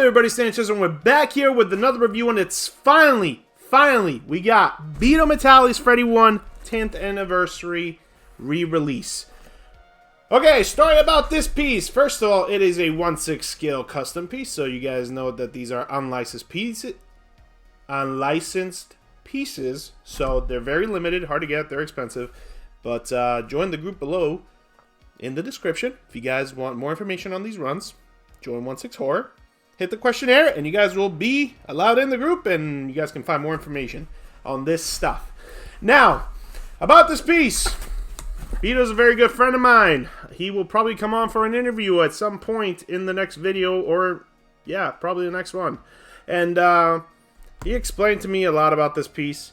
everybody? Sanchez, and we're back here with another review, and it's finally, we got BetoMatali's Freddy 1 10th Anniversary re-release. Okay, story about this piece. First of all, it is a 1/6 scale custom piece, so you guys know that these are unlicensed pieces, so they're very limited, hard to get, they're expensive. But join the group below in the description if you guys want more information on these runs. Join 1/6 Horror. Hit the questionnaire, and you guys will be allowed in the group, and you guys can find more information on this stuff. Now, about this piece. Beto's a very good friend of mine. He will probably come on for an interview at some point in the next video, or, yeah, probably the next one. And he explained to me a lot about this piece.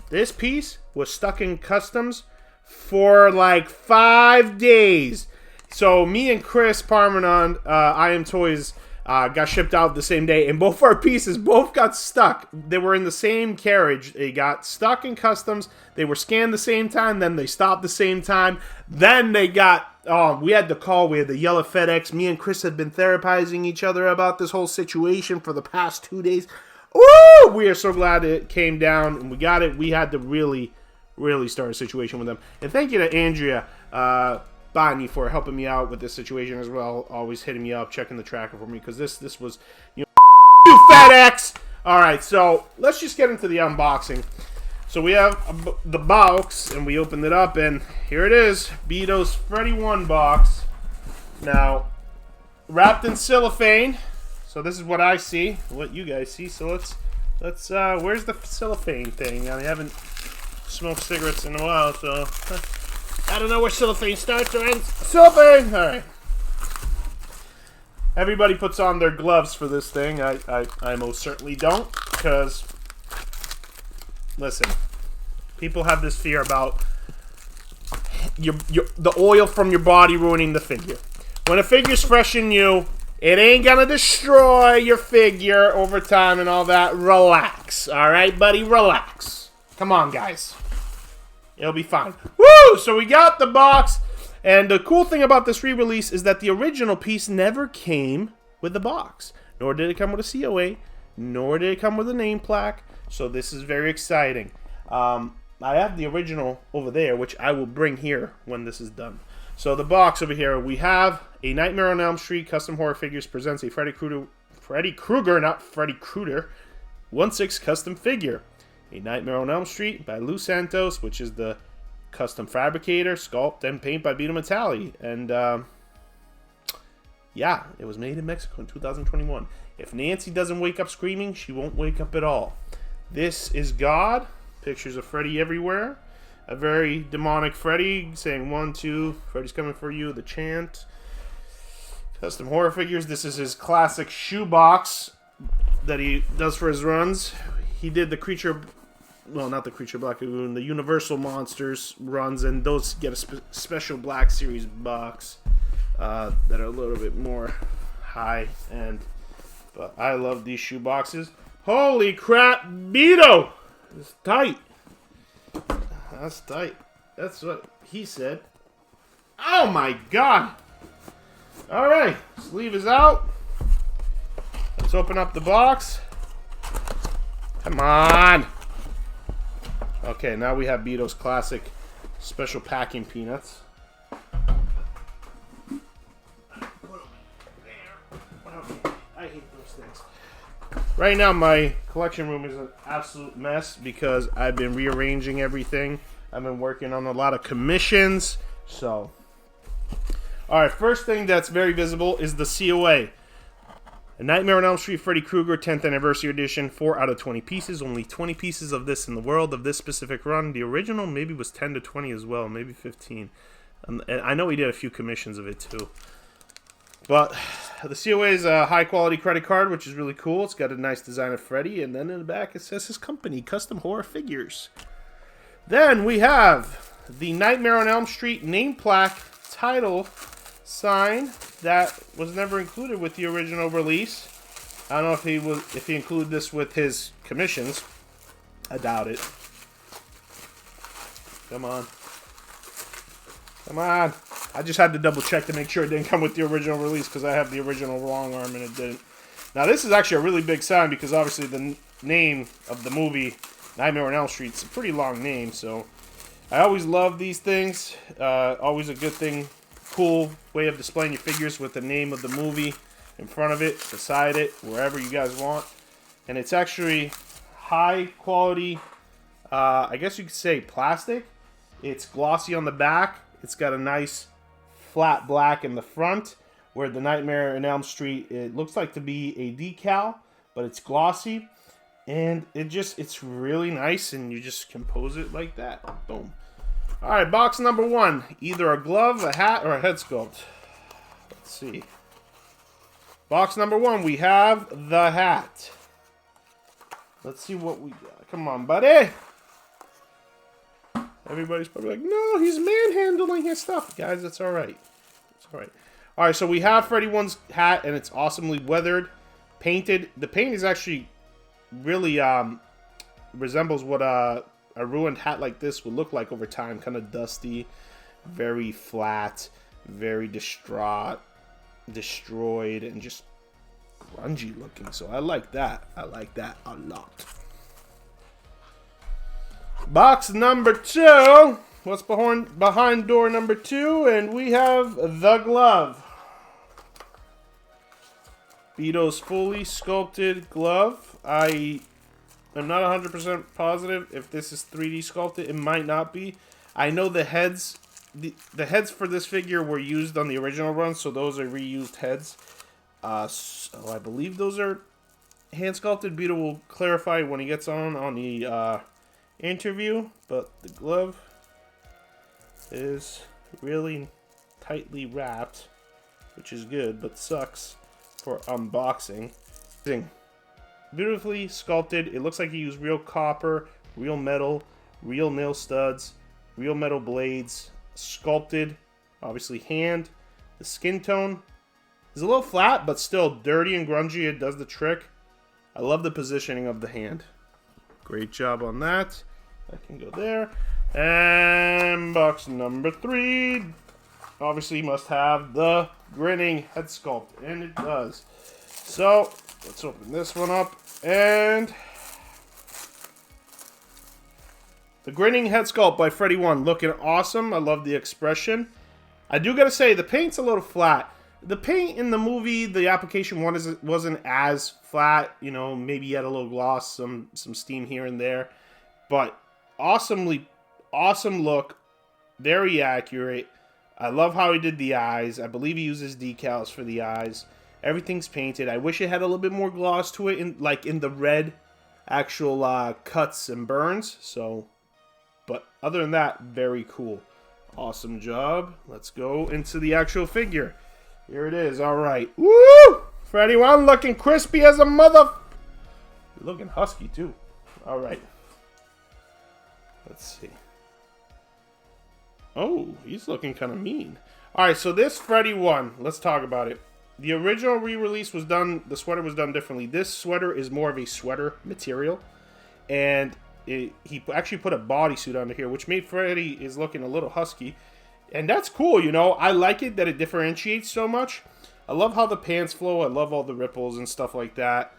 This piece was stuck in customs for like 5 days. So me and Chris Parmenon, I Am Toys, got shipped out the same day, and both our pieces both got stuck. They were in the same carriage. They got stuck in customs. They were scanned the same time. Then they stopped the same time. Then they got. We had the call. We had the yellow FedEx. Me and Chris had been therapizing each other about this whole situation for the past 2 days. Woo! We are so glad it came down and we got it. We had to really start a situation with them. And thank you to Andrea Bonnie for helping me out with this situation as well. Always hitting me up, checking the tracker for me, because this was, you FedEx! Alright, so let's just get into the unboxing. So we have the box, and we opened it up, and here it is. Beto's Freddy 1 box. Now, wrapped in cellophane. So this is what I see, what you guys see. So let's where's the cellophane thing? I haven't smoked cigarettes in a while, so I don't know where cellophane starts or ends. Cellophane! Alright. Everybody puts on their gloves for this thing. I most certainly don't, because, listen, people have this fear about the oil from your body ruining the figure. When a figure's fresh and new, it ain't gonna destroy your figure over time and all that. Relax, alright, buddy? Relax. Come on, guys. It'll be fine. Woo! So we got the box. And the cool thing about this re-release is that the original piece never came with the box. Nor did it come with a COA. Nor did it come with a name plaque. So this is very exciting. I have the original over there, which I will bring here when this is done. So the box over here, we have a Nightmare on Elm Street Custom Horror Figures presents a Freddy Krueger, not Freddy Krueger, 1/6 custom figure. A Nightmare on Elm Street by Lou Santos, which is the custom fabricator, sculpt, and paint by BetoMatali. And, yeah, it was made in Mexico in 2021. If Nancy doesn't wake up screaming, she won't wake up at all. This is God. Pictures of Freddy everywhere. A very demonic Freddy saying 1, 2, Freddy's coming for you, the chant. Custom horror figures. This is his classic shoebox that he does for his runs. He did the creature, well, not the creature Black Lagoon, the Universal Monsters runs, and those get a special Black Series box that are a little bit more high end. But I love these shoe boxes. Holy crap, Beto! It's tight. That's tight. That's what he said. Oh my god! Alright, sleeve is out. Let's open up the box. Come on! Okay, now we have Beto's classic special packing peanuts. I hate those things. Right now, my collection room is an absolute mess because I've been rearranging everything. I've been working on a lot of commissions. So, alright, first thing that's very visible is the COA. A Nightmare on Elm Street Freddy Krueger 10th Anniversary Edition. 4 out of 20 pieces. Only 20 pieces of this in the world of this specific run. The original maybe was 10 to 20 as well. Maybe 15. And I know he did a few commissions of it too. But the COA is a high-quality credit card, which is really cool. It's got a nice design of Freddy. And then in the back it says his company, Custom Horror Figures. Then we have the Nightmare on Elm Street name plaque title sign that was never included with the original release. I don't know if he included this with his commissions. I doubt it. Come on. Come on. I just had to double check to make sure it didn't come with the original release because I have the original long arm and it didn't. Now, this is actually a really big sign because obviously the name of the movie, Nightmare on Elm Street, is a pretty long name. So I always love these things. Always a good thing. Cool way of displaying your figures with the name of the movie in front of it, beside it, wherever you guys want. And it's actually high quality, I guess you could say plastic. It's glossy on the back. It's got a nice flat black in the front, where the Nightmare on Elm Street, it looks like to be a decal, but it's glossy. And it's really nice, and you just compose it like that. Boom. Alright, box number 1. Either a glove, a hat, or a head sculpt. Let's see. Box number 1, we have the hat. Let's see what we got. Come on, buddy. Everybody's probably like, no, he's manhandling his stuff. Guys, it's alright. It's alright. Alright, so we have Freddy 1's hat, and it's awesomely weathered, painted. The paint is actually really resembles what a ruined hat like this would look like over time. Kind of dusty, very flat, very destroyed, and just grungy looking. So I like that. I like that a lot. Box number 2. What's behind door number 2? And we have the glove. Beto's fully sculpted glove. I am not 100% positive if this is 3D sculpted. It might not be. I know the heads, the heads for this figure were used on the original run, so those are reused heads. So I believe those are hand sculpted. Beto will clarify when he gets on the interview, but the glove is really tightly wrapped, which is good, but sucks for unboxing. Beautifully sculpted. It looks like he used real copper, real metal, real nail studs, real metal blades, sculpted, obviously hand. The skin tone is a little flat, but still dirty and grungy. It does the trick. I love the positioning of the hand. Great job on that. That can go there. And box number 3. Obviously, must have the grinning head sculpt, and it does. So, let's open this one up. And the grinning head sculpt by Freddy 1. Looking awesome. I love the expression. I do gotta say, the paint's a little flat. The paint in the movie, the application wasn't as flat. You know, maybe you had a little gloss, some steam here and there. But awesome look. Very accurate. I love how he did the eyes. I believe he uses decals for the eyes. Everything's painted. I wish it had a little bit more gloss to it, in the red actual cuts and burns. So, but other than that, very cool. Awesome job. Let's go into the actual figure. Here it is. All right. Woo! Freddy 1 looking crispy as a mother. You're looking husky too. All right. Let's see. Oh, he's looking kind of mean. All right, so this Freddy 1, let's talk about it. The original re-release was done, the sweater was done differently. This sweater is more of a sweater material, and he actually put a bodysuit under here, which made Freddy is looking a little husky, and that's cool, you know. I like it that it differentiates so much. I love how the pants flow. I love all the ripples and stuff like that.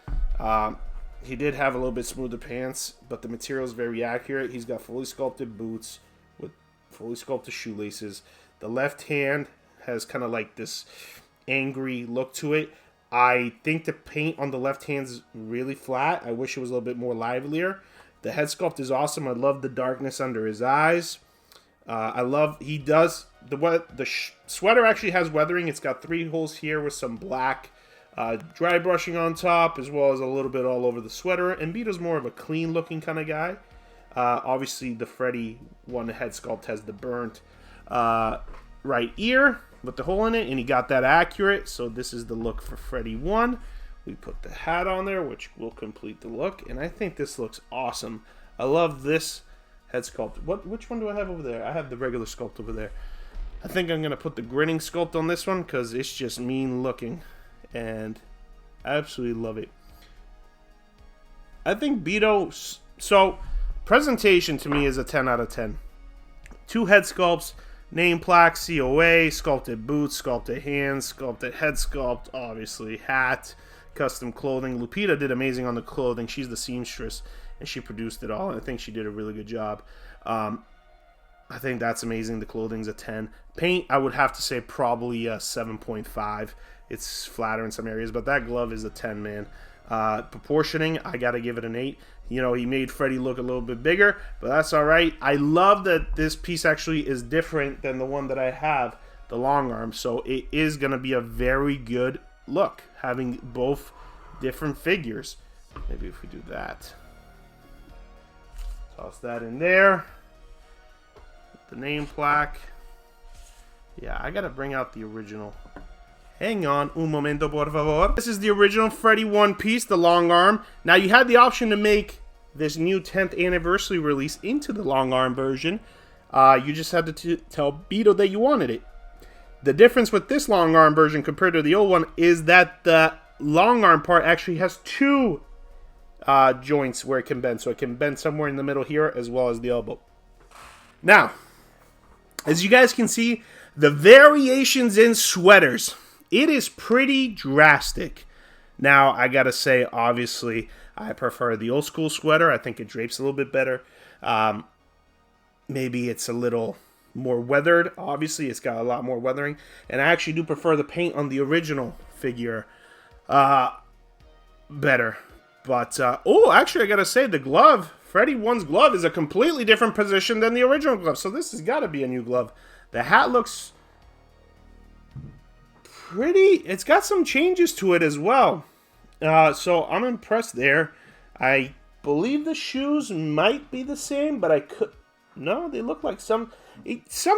He did have a little bit smoother pants, but the material is very accurate. He's got fully sculpted boots with fully sculpted shoelaces. The left hand has kind of like this angry look to it. I think the paint on the left hand's really flat. I wish it was a little bit more livelier. The head sculpt is awesome. I love the darkness under his eyes. I love, he does, the sweater actually has weathering. It's got 3 holes here with some black dry brushing on top, as well as a little bit all over the sweater. And Beto's more of a clean looking kind of guy. Obviously the Freddy 1 head sculpt has the burnt right ear with the hole in it, and he got that accurate. So this is the look for Freddy 1. We put the hat on there, which will complete the look, and I think this looks awesome. I love this head sculpt. Which one do I have over there? I have the regular sculpt over there. I think I'm gonna put the grinning sculpt on this one because it's just mean looking, and I absolutely love it. I think Beto, so presentation to me is a 10 out of 10. 2 head sculpts, name plaque, COA, sculpted boots, sculpted hands, sculpted head sculpt, obviously hat, custom clothing. Lupita did amazing on the clothing. She's the seamstress, and she produced it all. And I think she did a really good job. I think that's amazing. The clothing's a 10. Paint, I would have to say probably a 7.5. It's flatter in some areas, but that glove is a 10, man. Proportioning, I got to give it an 8. You know, he made Freddy look a little bit bigger, but that's all right. I love that this piece actually is different than the one that I have, the long arm. So it is going to be a very good look, having both different figures. Maybe if we do that. Toss that in there. The name plaque. Yeah, I got to bring out the original. Hang on, un momento, por favor. This is the original Freddy one piece, the long arm. Now, you had the option to make this new 10th anniversary release into the long arm version. You just had to tell Beto that you wanted it. The difference with this long arm version compared to the old one is that the long arm part actually has 2 joints where it can bend. So it can bend somewhere in the middle here as well as the elbow. Now, as you guys can see, the variations in sweaters. It is pretty drastic. Now, I gotta say, obviously, I prefer the old school sweater. I think it drapes a little bit better. Maybe it's a little more weathered. Obviously, it's got a lot more weathering. And I actually do prefer the paint on the original figure better. But, oh, actually, I gotta say, the glove, Freddy 1's glove, is a completely different position than the original glove. So this has got to be a new glove. The hat looks pretty, it's got some changes to it as well. So I'm impressed there. I believe the shoes might be the same, but I could, no, they look like some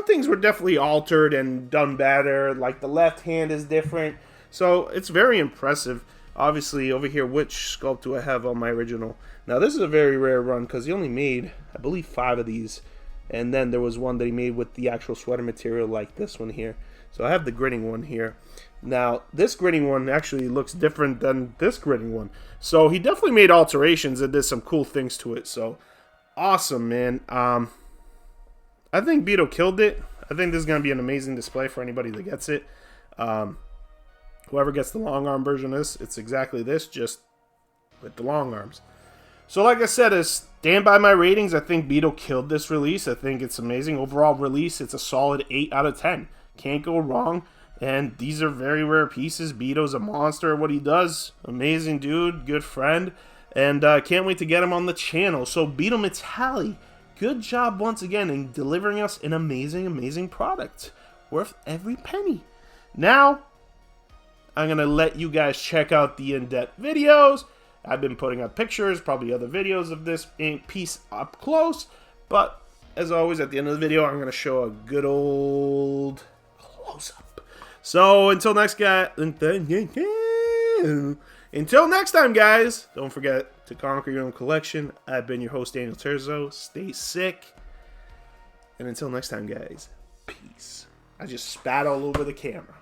things were definitely altered and done better. Like the left hand is different. So it's very impressive. Obviously over here, which sculpt do I have on my original? Now this is a very rare run because he only made, I believe, 5 of these. And then there was one that he made with the actual sweater material like this one here. So I have the gritting one here. Now, this gritting one actually looks different than this gritting one. So he definitely made alterations and did some cool things to it. So, awesome, man. I think Beto killed it. I think this is going to be an amazing display for anybody that gets it. Whoever gets the long arm version of this, it's exactly this, just with the long arms. So like I said, stand by my ratings. I think Beto killed this release. I think it's amazing. Overall release, it's a solid 8 out of 10. Can't go wrong. And these are very rare pieces. Beto's a monster at what he does. Amazing dude, good friend. And can't wait to get him on the channel. So BetoMatali, good job once again in delivering us an amazing, amazing product. Worth every penny. Now, I'm going to let you guys check out the in-depth videos. I've been putting up pictures, probably other videos of this piece up close. But, as always, at the end of the video, I'm going to show a good old close-up. So, until next time, guys, don't forget to conquer your own collection. I've been your host, Daniel TERZO. Stay sick. And until next time, guys, peace. I just spat all over the camera.